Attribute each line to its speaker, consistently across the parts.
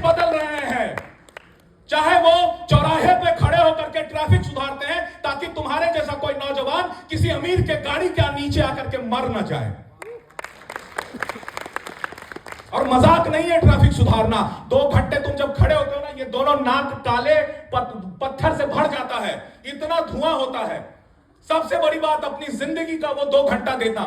Speaker 1: बदल रहे हैं। चाहे वो चौराहे पे खड़े होकर के ट्रैफिक सुधारते हैं ताकि तुम्हारे जैसा कोई नौजवान किसी अमीर के गाड़ी के नीचे आकर के मर ना जाए। और मजाक नहीं है ट्रैफिक सुधारना। 2 घंटे तुम जब खड़े होते हो ना, ये दोनों नाक काले पत्थर से भर जाता है, इतना धुआं होता है। सबसे बड़ी बात, अपनी जिंदगी का वो 2 घंटा देना,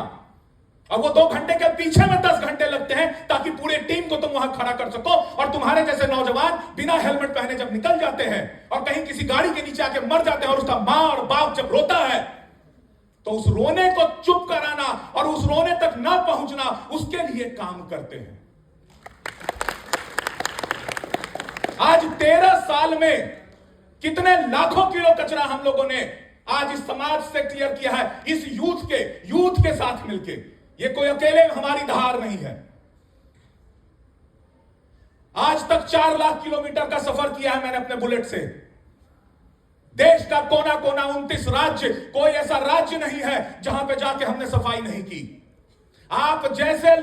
Speaker 1: और वो 2 घंटे के पीछे में 10 घंटे लगते हैं ताकि पूरे टीम को तुम वहां खड़ा कर सको। और तुम्हारे जैसे नौजवान बिना हेलमेट पहने जब निकल जाते हैं और कहीं किसी गाड़ी के नीचे आके मर जाते हैं, और उसका मां और बाप जब रोता है, तो उस रोने को चुप कराना और उस रोने तक ना पहुंचना, उसके लिए काम करते हैं। आज 13 साल में कितने लाखों किलो कचरा हम लोगों ने आज इस समाज से क्लियर किया है, इस यूथ के साथ मिलके। ये कोई अकेले हमारी धार नहीं है। आज तक 4 लाख किलोमीटर का सफर किया है मैंने अपने बुलेट से। देश का कोना कोना 29 राज्य, कोई ऐसा राज्य नहीं है जहां पे जाके हमने सफाई नहीं की। आप जैसे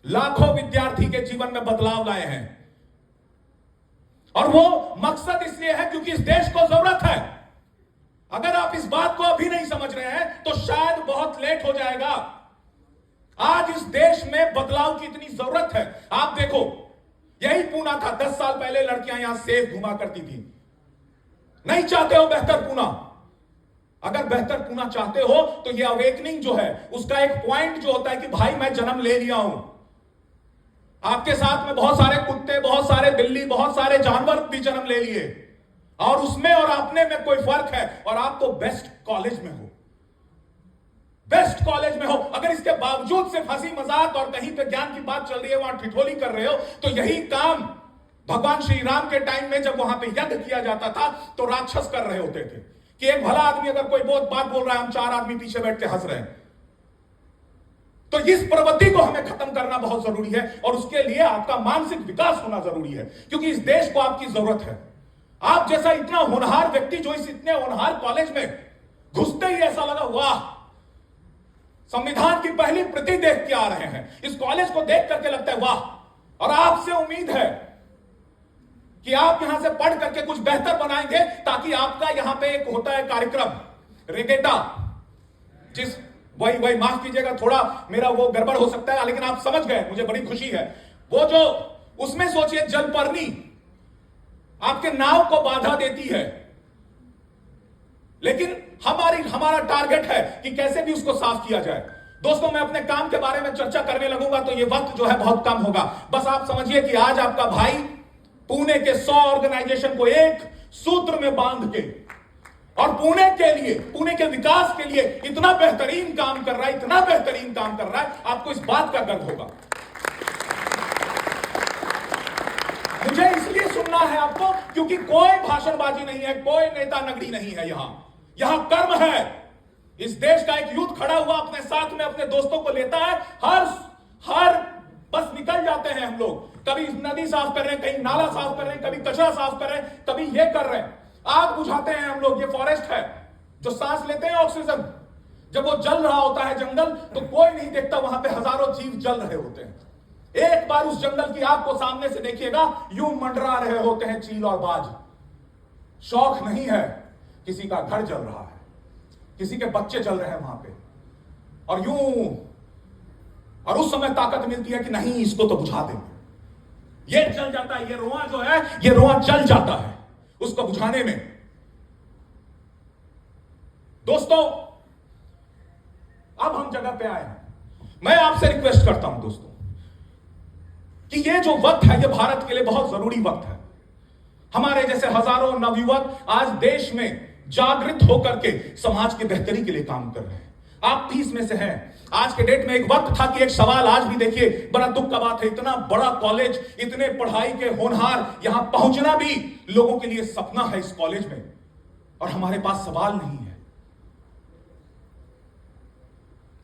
Speaker 1: लाखों विद्यार्थी के जीवन में बदलाव लाए हैं, और वो मकसद इसलिए है क्योंकि इस देश को जरूरत है। अगर आप इस बात को अभी नहीं समझ रहे हैं तो शायद बहुत लेट हो जाएगा। आज इस देश में बदलाव की इतनी जरूरत है। आप देखो, यही पूना था 10 साल पहले, लड़कियां यहां सेफ घुमा करती थी। नहीं चाहते हो बेहतर पूना? अगर बेहतर पूना चाहते हो तो ये अवेकनिंग जो है, उसका एक पॉइंट जो होता है कि भाई मैं जन्म ले लिया हूं। आपके साथ में बहुत सारे कुत्ते, बहुत सारे बिल्ली, बहुत सारे जानवर भी जन्म ले लिए, और उसमें और अपने में कोई फर्क है। और आप तो बेस्ट कॉलेज में हो, बेस्ट कॉलेज में हो। अगर इसके बावजूद सिर्फ हंसी मजाक और कहीं पे ज्ञान की बात चल रही है, वहां ठिठोली कर रहे हो, तो यही काम भगवान श्री राम के टाइम में जब वहां पे यज्ञ किया जाता था तो राक्षस कर रहे होते थे कि एक भला आदमी अगर कोई बहुत बात बोल रहा है, हम 4 आदमी पीछे बैठ के हंस रहे हैं। तो इस प्रवृत्ति को हमें खत्म करना बहुत जरूरी है, और उसके लिए आपका मानसिक विकास होना जरूरी है, क्योंकि इस देश को आपकी जरूरत है। आप जैसा इतना होनहार व्यक्ति जो इस इतने होनहार कॉलेज में घुसते ही ऐसा लगा, वाह, संविधान की पहली प्रति देख के आ रहे हैं। इस कॉलेज को देख करके लगता है वाह। और आपसे उम्मीद है कि आप यहां से पढ़ करके कुछ बेहतर बनाएंगे, ताकि आपका यहां पे एक होता है कार्यक्रम रेगेटा, जिस वही माफ कीजिएगा, थोड़ा मेरा वो गड़बड़ हो सकता है, लेकिन आप समझ गए, मुझे बड़ी खुशी है। वो जो उसमें सोचिए जलपर्णी आपके नाव को बाधा देती है, लेकिन हमारा टारगेट है कि कैसे भी उसको साफ किया जाए। दोस्तों, मैं अपने काम के बारे में चर्चा करने लगूंगा तो ये वक्त जो है बहुत कम होगा। बस आप समझिए कि आज आपका भाई पुणे के 100 ऑर्गेनाइजेशन को एक सूत्र में बांध के और पुणे के लिए, पुणे के विकास के लिए इतना बेहतरीन काम कर रहा है, इतना बेहतरीन काम कर रहा है, आपको इस बात का गर्व होगा। मुझे इसलिए सुनना है आपको क्योंकि कोई भाषणबाजी नहीं है, कोई नेता नगरी नहीं है। यहां कर्म है। इस देश का एक यूथ खड़ा हुआ अपने साथ में अपने दोस्तों को लेता है। हर बस निकल जाते हैं हम लोग, कभी नदी साफ कर रहे हैं, कहीं नाला साफ कर रहे हैं, कभी कचरा साफ कर रहे हैं, कभी ये कर रहे हैं, आग बुझाते हैं हम लोग। ये फॉरेस्ट है जो सांस लेते हैं ऑक्सीजन, जब वो जल रहा होता है जंगल, तो कोई नहीं देखता, वहां पे हजारों जीव जल रहे होते हैं। एक बार उस जंगल की आग को सामने से देखिएगा, यूं मंडरा रहे होते हैं चील और बाज। शौक नहीं है, किसी का घर जल रहा है, किसी के बच्चे जल रहे हैं वहां पे, और यूं, और उस समय ताकत मिलती है कि नहीं, इसको तो बुझा देंगे। ये जल जाता है, ये रोआ जो है, ये रोआ जल जाता है उसको बुझाने में। दोस्तों, अब हम जगह पे आए हैं। मैं आपसे रिक्वेस्ट करता हूं दोस्तों कि ये जो वक्त है, ये भारत के लिए बहुत जरूरी वक्त है। हमारे जैसे हजारों नवयुवक आज देश में जागृत होकर के समाज की बेहतरी के लिए काम कर रहे हैं। आप भी इसमें से हैं। आज के डेट में एक वक्त था कि एक सवाल, आज भी देखिए, बड़ा दुख का बात है, इतना बड़ा कॉलेज, इतने पढ़ाई के होनहार, यहां पहुंचना भी लोगों के लिए सपना है इस कॉलेज में, और हमारे पास सवाल नहीं है।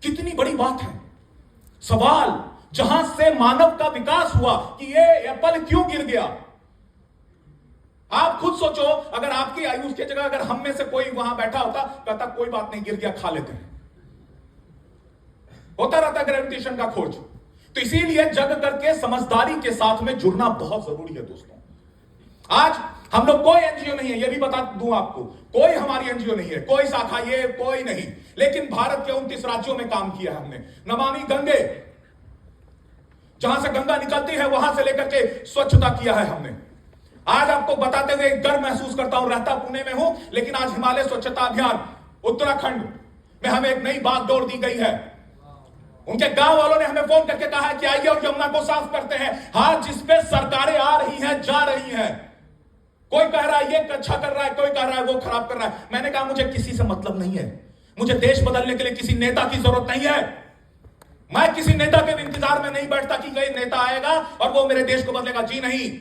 Speaker 1: कितनी बड़ी बात है सवाल, जहां से मानव का विकास हुआ कि ये एप्पल क्यों गिर गया। आप खुद सोचो, अगर आपकी आयुष की जगह अगर हम में से कोई वहां बैठा होता, कहता कोई बात नहीं, गिर गया, खा लेते हैं। होता रहता ग्रेविटेशन का खोज। तो इसीलिए जग करके समझदारी के साथ में जुड़ना बहुत जरूरी है दोस्तों। आज हम लोग कोई एनजीओ नहीं है, यह भी बता दूं आपको, कोई हमारी एनजीओ नहीं है, कोई शाखा ये कोई नहीं, लेकिन भारत के 29 राज्यों में काम किया है हमने। नमामि गंगे, जहां से गंगा निकलती है वहां से लेकर के स्वच्छता किया है हमने। आज आपको बताते हुए गर्व महसूस करता हूं, रहता पुणे में हूं, लेकिन आज हिमालय स्वच्छता अभियान उत्तराखंड में हमें एक नई बागडोर दी गई है। उनके गांव वालों ने हमें फोन करके कहा है कि आइए और यमुना को साफ करते हैं। हां, जिसपे सरकारें आ रही हैं, जा रही हैं, कोई कह रहा है ये अच्छा कर रहा है, कोई कह रहा है वो खराब कर रहा है। मैंने कहा मुझे किसी से मतलब नहीं है, मुझे देश बदलने के लिए किसी नेता की जरूरत नहीं है। मैं किसी नेता के इंतजार में नहीं बैठता कि कोई नेता आएगा और वो मेरे देश को बदलेगा। जी नहीं,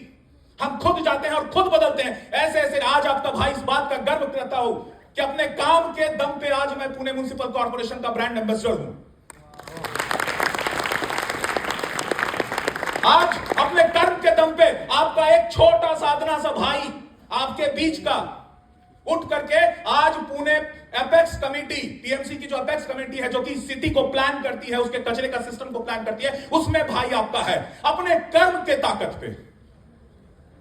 Speaker 1: हम खुद जाते हैं और खुद बदलते हैं। ऐसे ऐसे आज आपका भाई इस बात का गर्व करता हूं कि अपने काम के दम पे आज मैं पुणे म्युनिसिपल कॉर्पोरेशन का ब्रांड एम्बेसडर हूं। आज अपने कर्म के दम पे आपका एक छोटा साधना सा भाई आपके बीच का उठ करके आज पुणे एपेक्स कमेटी, पीएमसी की जो एपेक्स कमेटी है जो कि सिटी को प्लान करती है, उसके कचरे का सिस्टम को प्लान करती है, उसमें भाई आपका है अपने कर्म के ताकत पे।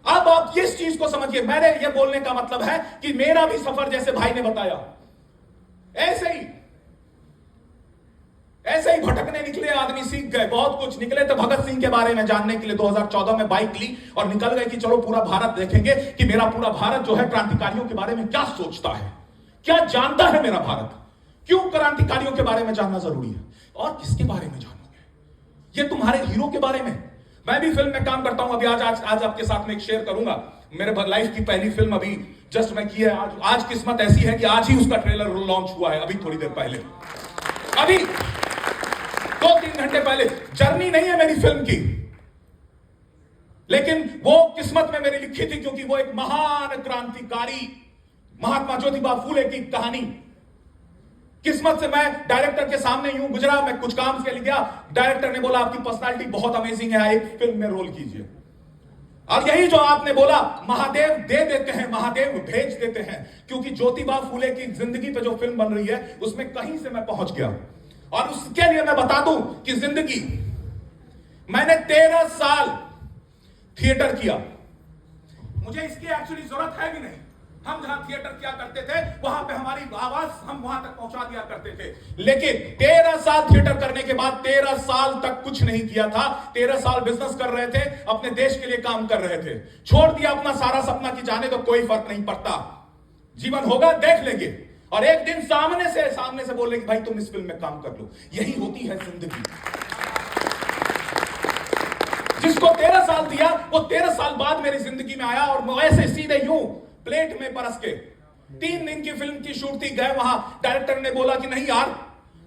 Speaker 1: अब आप इस चीज को समझिए, मेरे ये बोलने का मतलब है कि मेरा भी सफर जैसे भाई ने बताया ऐसे ही भटकने निकले आदमी, सीख गए बहुत कुछ। निकले थे भगत सिंह के बारे में जानने के लिए, 2014 में बाइक ली और निकल गए कि चलो पूरा भारत देखेंगे कि मेरा पूरा भारत जो है क्रांतिकारियों के बारे में क्या सोचता है, क्या जानता है मेरा भारत, क्यों क्रांतिकारियों के बारे में जानना जरूरी है। और किसके बारे में जानोगे? ये तुम्हारे हीरो के बारे में। मैं भी फिल्म में काम करता हूं, अभी आज आपके साथ में एक शेयर करूंगा। मेरे लाइफ की पहली फिल्म अभी जस्ट मैं की है। आज किस्मत ऐसी है कि आज ही उसका ट्रेलर लॉन्च हुआ है, अभी थोड़ी देर पहले, अभी 2-3 घंटे पहले। जर्नी नहीं है मेरी फिल्म की, लेकिन वो किस्मत में मेरी लिखी थी, क्योंकि वो एक महान क्रांतिकारी महात्मा ज्योतिबा फूले की कहानी। किस्मत से मैं डायरेक्टर के सामने यूं गुजरा, मैं कुछ काम के लिए गया, डायरेक्टर ने बोला आपकी पर्सनालिटी बहुत अमेजिंग है, एक फिल्म में रोल कीजिए। और यही जो आपने बोला, महादेव दे देते हैं, महादेव भेज देते हैं, क्योंकि ज्योतिबा फूले की जिंदगी पे जो फिल्म बन रही है उसमें कहीं से मैं पहुंच गया। और उसके लिए मैं बता दूं कि जिंदगी, मैंने 13 साल थिएटर किया। मुझे इसकी एक्चुअली जरूरत है भी नहीं। हम जहां थिएटर किया करते थे वहां पे हमारी आवाज हम वहां तक पहुंचा दिया करते थे, लेकिन 13 साल थिएटर करने के बाद 13 साल तक कुछ नहीं किया था। 13 साल बिजनेस कर रहे थे, अपने देश के लिए काम कर रहे थे, छोड़ दिया अपना सारा सपना कि जाने तो कोई फर्क नहीं पड़ता, जीवन होगा देख लेंगे, और एक दिन सामने से बोले कि भाई तुम इस फिल्म में काम कर लो। यही होती है जिंदगी। जिसको 13 साल दिया वो 13 साल बाद मेरी जिंदगी में आया, और ऐसे सीधे यूं प्लेट में परस के 3 दिन की फिल्म की शूट थी, गए वहां, डायरेक्टर ने बोला कि नहीं यार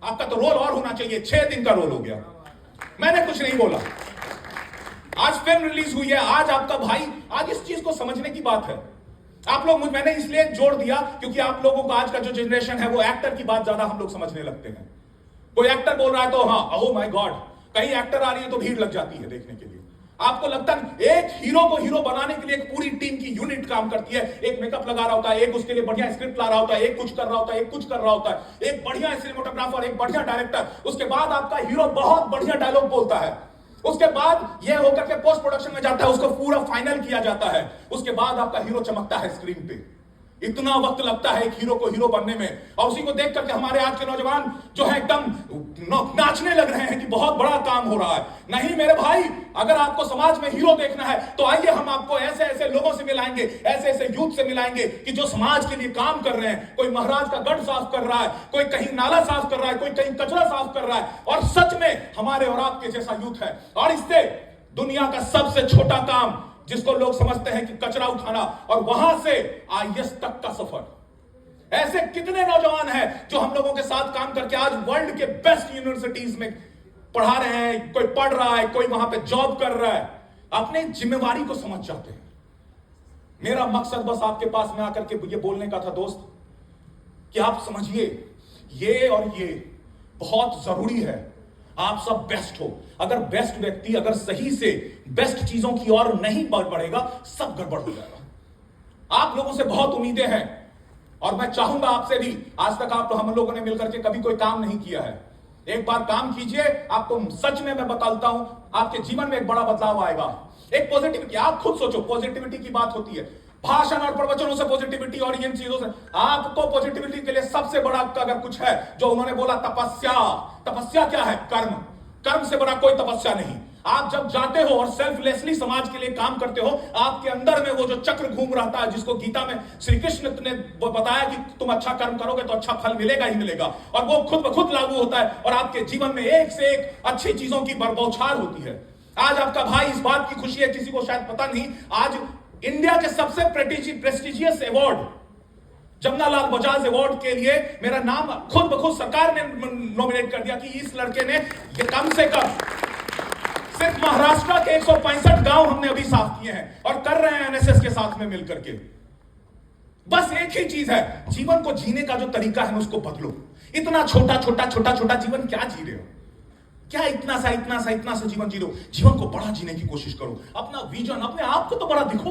Speaker 1: आपका तो रोल और होना चाहिए। 6 दिन का रोल हो गया, मैंने कुछ नहीं बोला। आज फिल्म रिलीज हुई है, आज आपका भाई, आज इस चीज को समझने की बात है। आप लोग मैंने इसलिए जोड़ दिया क्योंकि आप लोगों को आज का जो जनरेशन है वो एक्टर की बात ज्यादा हम लोग समझने लगते हैं। कोई एक्टर बोल रहा है तो हाँ, ओह माय गॉड, कहीं एक्टर आ रही है तो भीड़ लग जाती है देखने के लिए। आपको लगता है एक हीरो को हीरो बनाने के लिए एक पूरी टीम की यूनिट काम करती है। एक मेकअप लगा रहा होता है, एक उसके लिए बढ़िया स्क्रिप्ट ला रहा होता है, एक कुछ कर रहा होता है, एक कुछ कर रहा होता है, एक बढ़िया सिनेमेटोग्राफर, एक बढ़िया डायरेक्टर, उसके बाद आपका हीरो बहुत बढ़िया डायलॉग बोलता है, उसके बाद यह होकर के पोस्ट प्रोडक्शन में जाता है, उसको पूरा फाइनल किया जाता है, उसके बाद आपका हीरो चमकता है स्क्रीन पे। इतना वक्त लगता है एक हीरो को हीरो बनने में, और उसी को देख करके हमारे आज के नौजवान जो है एकदम नाचने लग रहे हैं कि बहुत बड़ा काम हो रहा है। नहीं मेरे भाई, अगर आपको समाज में हीरो देखना है तो आइए हम आपको ऐसे ऐसे लोगों से मिलाएंगे, ऐसे ऐसे यूथ से मिलाएंगे कि जो समाज के लिए काम कर रहे हैं। कोई महाराज का गढ़ साफ कर रहा है, कोई कहीं नाला साफ कर रहा है, कोई कहीं कचरा साफ कर रहा है, और सच में हमारे और आपके जैसा यूथ है। और इससे दुनिया का सबसे छोटा काम जिसको लोग समझते हैं कि कचरा उठाना, और वहां से आईएएस तक का सफर, ऐसे कितने नौजवान हैं जो हम लोगों के साथ काम करके आज वर्ल्ड के बेस्ट यूनिवर्सिटीज में पढ़ा रहे हैं, कोई पढ़ रहा है, कोई वहां पे जॉब कर रहा है, अपने जिम्मेवारी को समझ जाते हैं। मेरा मकसद बस आपके पास में आकर के ये बोलने का था दोस्त, कि आप समझिए ये और ये बहुत जरूरी है, आप सब बेस्ट हो। अगर बेस्ट व्यक्ति अगर सही से बेस्ट चीजों की ओर नहीं बढ़ेगा, सब गड़बड़ हो जाएगा। आप लोगों से बहुत उम्मीदें हैं, और मैं चाहूंगा आपसे भी, आज तक हम लोगों ने मिलकर के कभी कोई काम नहीं किया है। एक बार काम कीजिए, आपको सच में मैं बताता हूं, आपके जीवन में एक बड़ा बदलाव आएगा। एक पॉजिटिविटी, आप खुद सोचो, पॉजिटिविटी की बात होती है, भाषण और प्रवचनों से पॉजिटिविटी और इन चीजों से। आपको पॉजिटिविटी के लिए सबसे बड़ा अगर कुछ है, जो उन्होंने बोला, तपस्या। तपस्या क्या है? कर्म। कर्म से बड़ा कोई तपस्या नहीं। आप जब जाते हो और सेल्फलेसली समाज के लिए काम करते हो, आपके अंदर में वो जो चक्र घूम रहता है, जिसको गीता में श्री कृष्ण ने बताया कि तुम अच्छा कर्म करोगे तो अच्छा फल मिलेगा ही मिलेगा, और वो खुद ब खुद लागू होता है, और आपके जीवन में एक से एक अच्छी चीजों की बौछार होती है। आज आपका भाई, इस बात की खुशी है, किसी को शायद पता नहीं, आज इंडिया के सबसे prestigious award, Jamnalal Bajaj award के लिए मेरा नाम खुद ब खुद सरकार ने नॉमिनेट कर दिया कि इस लड़के ने ये कम से कम सिर्फ महाराष्ट्र के 165 गांव हमने अभी साफ किए हैं, और कर रहे हैं एनएसएस के साथ में मिलकर के। बस एक ही चीज है, जीवन को जीने का जो तरीका है उसको बदलो। इतना छोटा छोटा छोटा छोटा जीवन क्या जी रहे हो? क्या इतना सा जीवन जी रहे हो? जीवन को बड़ा जीने की कोशिश करो। अपना विजन, अपने आप को तो बड़ा दिखो।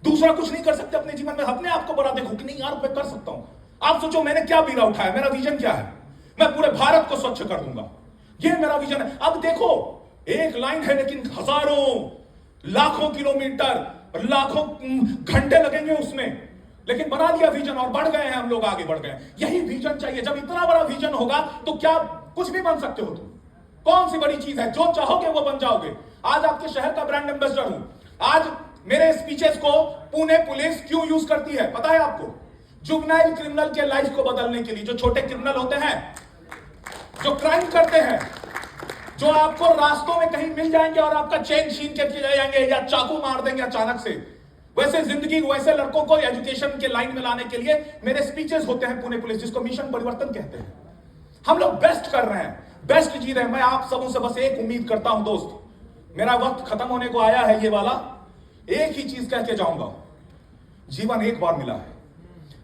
Speaker 1: दूसरा कुछ नहीं कर सकते अपने जीवन में, अपने आप को बड़ा देखो कि नहीं यार मैं कर सकता हूं। आप सोचो मैंने क्या बीड़ा उठाया, मेरा विजन क्या है? मैं पूरे भारत को स्वच्छ कर दूंगा, ये मेरा विजन है। अब देखो, एक लाइन है लेकिन हजारों लाखों किलोमीटर, लाखों घंटे लगेंगे उसमें, लेकिन बना लिया विजन और बढ़ गए हैं हम लोग, आगे बढ़ गए। यही विजन चाहिए। जब इतना बड़ा विजन होगा तो क्या कुछ भी बन सकते हो तुम। कौन सी बड़ी चीज है? जो चाहोगे वो बन जाओगे। आज आपके शहर का ब्रांड एम्बेसडर हूं। आज मेरे स्पीचेस को पुणे पुलिस क्यों यूज करती है पता है आपको? जुवेनाइल क्रिमिनल के लाइफ को बदलने के लिए। जो छोटे क्रिमिनल होते हैं, जो क्राइम करते हैं, जो आपको रास्तों में कहीं मिल जाएंगे और आपका चेन छीन के चले जाएंगे या चाकू मार देंगे अचानक से, वैसे जिंदगी, वैसे लड़कों को एजुकेशन के लाइन में लाने के लिए मेरे स्पीचेस होते हैं पुणे पुलिस, जिसको मिशन परिवर्तन कहते हैं। हम लोग बेस्ट कर रहे हैं, बेस्ट जी रहे हैं। मैं आप सबों से बस एक उम्मीद करता हूं दोस्त, मेरा वक्त खत्म होने को आया है ये वाला, एक ही चीज कह के जाऊंगा, जीवन एक बार मिला है।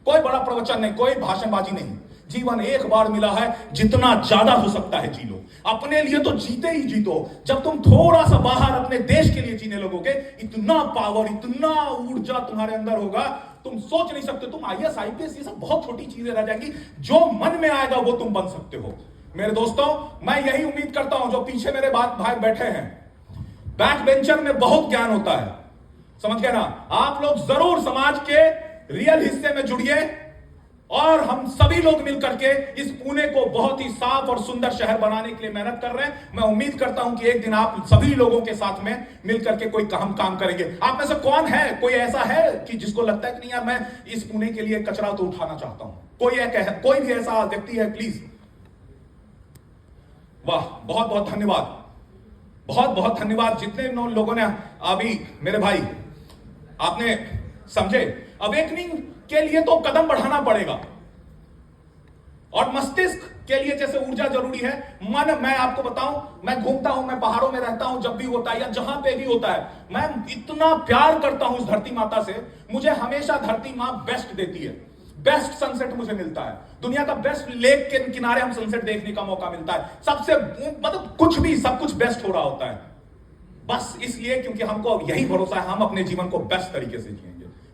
Speaker 1: कोई बड़ा प्रवचन नहीं, कोई भाषणबाजी नहीं, जीवन एक बार मिला है, जितना ज्यादा हो सकता है जी लो। अपने लिए तो जीते ही जीतो। जब तुम थोड़ा सा बाहर अपने देश के लिए जीने लगोगे, इतना पावर, इतना ऊर्जा तुम्हारे अंदर होगा, तुम सोच नहीं सकते। तुम आईएएस आईपीएस ये सब बहुत छोटी चीजें रह जाएंगी, जो मन में आएगा वो तुम बन सकते हो। मेरे दोस्तों, मैं यही उम्मीद करता हूं, जो पीछे मेरे भाई बैठे हैं, बैक बेंचर में बहुत ज्ञान होता है, समझ गए ना? आप लोग जरूर समाज के रियल हिस्से में जुड़िए, और हम सभी लोग मिलकर के इस पुणे को बहुत ही साफ और सुंदर शहर बनाने के लिए मेहनत कर रहे हैं। मैं उम्मीद करता हूं कि एक दिन आप सभी लोगों के साथ में मिलकर के कोई काम करेंगे। आप में से कौन है, कोई ऐसा है कि जिसको लगता है कि नहीं यार मैं इस पुणे के लिए कचरा तो उठाना चाहता हूं? कोई भी ऐसा व्यक्ति है? प्लीज। वाह, बहुत बहुत धन्यवाद, बहुत बहुत धन्यवाद। जितने लोगों ने अभी, मेरे भाई आपने समझे, अवेकनिंग के लिए तो कदम बढ़ाना पड़ेगा, और मस्तिष्क के लिए जैसे ऊर्जा जरूरी है, मन, मैं आपको बताऊं, मैं घूमता हूं, मैं पहाड़ों में रहता हूं, जब भी होता है या जहां पे भी होता है, मैं इतना प्यार करता हूं इस धरती माता से। मुझे हमेशा धरती मां बेस्ट देती है, बेस्ट सनसेट मुझे मिलता है, दुनिया का बेस्ट लेक के किनारे हम सनसेट देखने का मौका मिलता है, सबसे मतलब कुछ भी, सब कुछ बेस्ट हो रहा होता है। बस इसलिए क्योंकि हमको यही भरोसा है, हम अपने जीवन को बेस्ट तरीके से जिएंगे।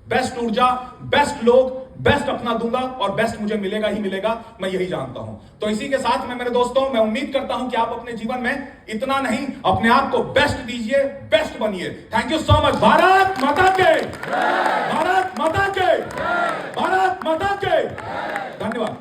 Speaker 1: बेस्ट ऊर्जा, बेस्ट लोग, बेस्ट अपना दूंगा, और बेस्ट मुझे मिलेगा ही मिलेगा, मैं यही जानता हूं। तो इसी के साथ में मेरे दोस्तों, मैं उम्मीद करता हूं कि आप अपने जीवन में इतना नहीं, अपने आप को बेस्ट दीजिए, बेस्ट बनिए। Thank you so much. Bharat माता के, भारत माता के, भारत माता के, धन्यवाद।